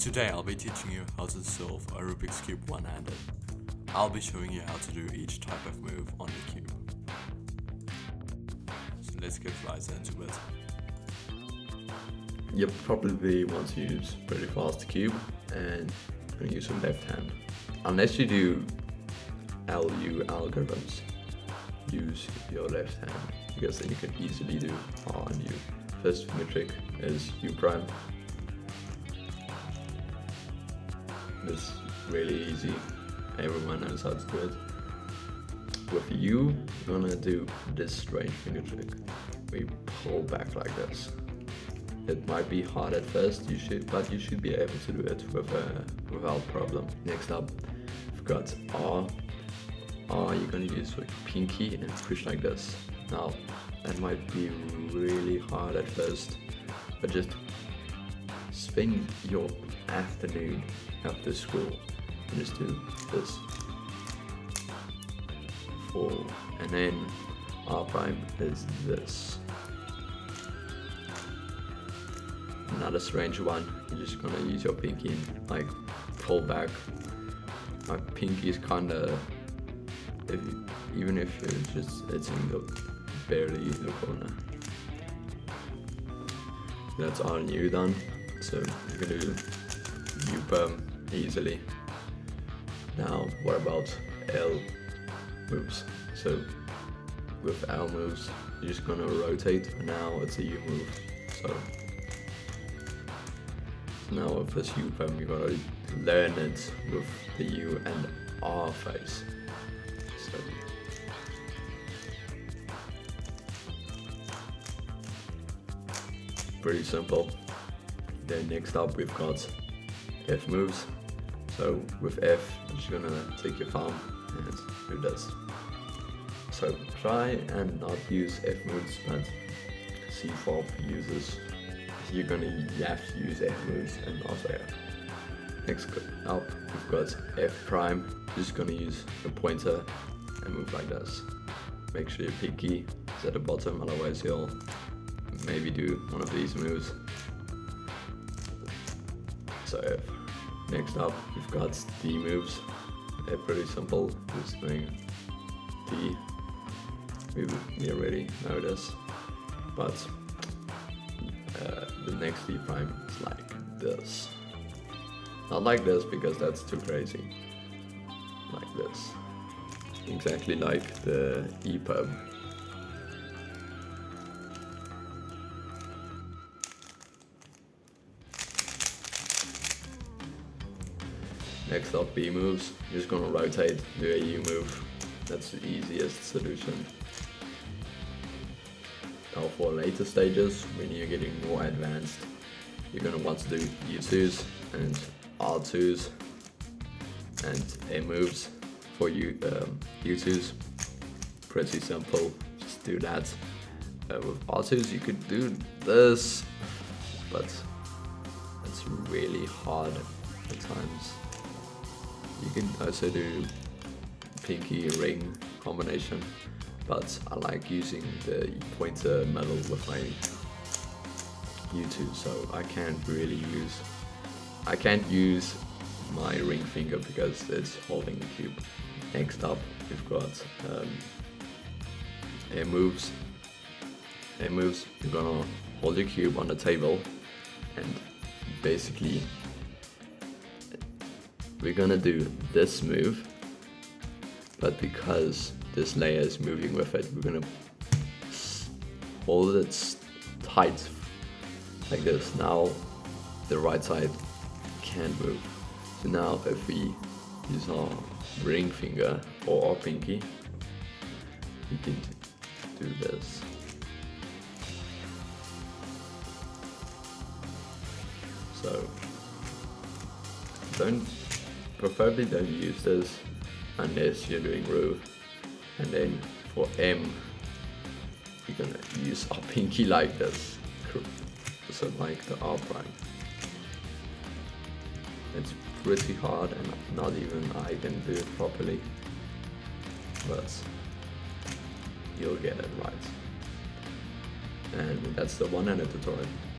Today I'll be teaching you how to solve a Rubik's Cube one-handed. I'll be showing you how to do each type of move on the cube. So let's get right into it. You probably want to use pretty fast cube and use your left hand. Unless you do LU algorithms, use your left hand because then you can easily do R and U. First finger trick is U prime. It's really easy, everyone knows how to do it. With U, you're gonna do this strange finger trick. We pull back like this. It might be hard at first, but you should be able to do it without problem. Next up, we've got R. R you're gonna use with pinky and push like this. Now, that might be really hard at first, but just spend your afternoon after school and just do this. 4, and then R prime is this. Another strange one, you're just gonna use your pinky and like pull back. My pinky is kinda, even if it's in the barely in the corner. That's R and U done, so you can do U perm easily. Now what about L moves? So with L moves, you're just gonna rotate, and now it's a U move. So now with this U perm, you gotta learn it with the U and R face. So pretty simple. Then next up we've got F moves. So with F, you're just gonna take your thumb and do this. So try and not use F moves, but C sharp uses. You're gonna have to use F moves and not F. Next up, we've got F prime. You're just gonna use the pointer and move like this. Make sure your pinky is at the bottom, otherwise you'll maybe do one of these moves. So F. Next up, we've got D moves. They're pretty simple. Just doing D. We already know this, but the next D prime is like this. Not like this because that's too crazy. Like this. Exactly like the E perm. Next up, B moves. You're just gonna rotate, do a U move. That's the easiest solution. Now for later stages, when you're getting more advanced, you're gonna want to do U2s and R2s and A moves for U2s. Pretty simple, just do that. With R2s, you could do this, but it's really hard at times. You can also do pinky ring combination, but I like using the pointer metal with my U2, so I can't use my ring finger because it's holding the cube. Next up, we've got air moves. Air moves, you're gonna hold your cube on the table and basically we're gonna do this move, but because this layer is moving with it, we're gonna hold it tight like this. Now the right side can't move. So now if we use our ring finger or our pinky, we can do this. So preferably don't use this unless you're doing row. And then for M, you're gonna use our pinky like this, so like the R prime. It's pretty hard and not even I can do it properly, but you'll get it right. And that's the one-handed tutorial.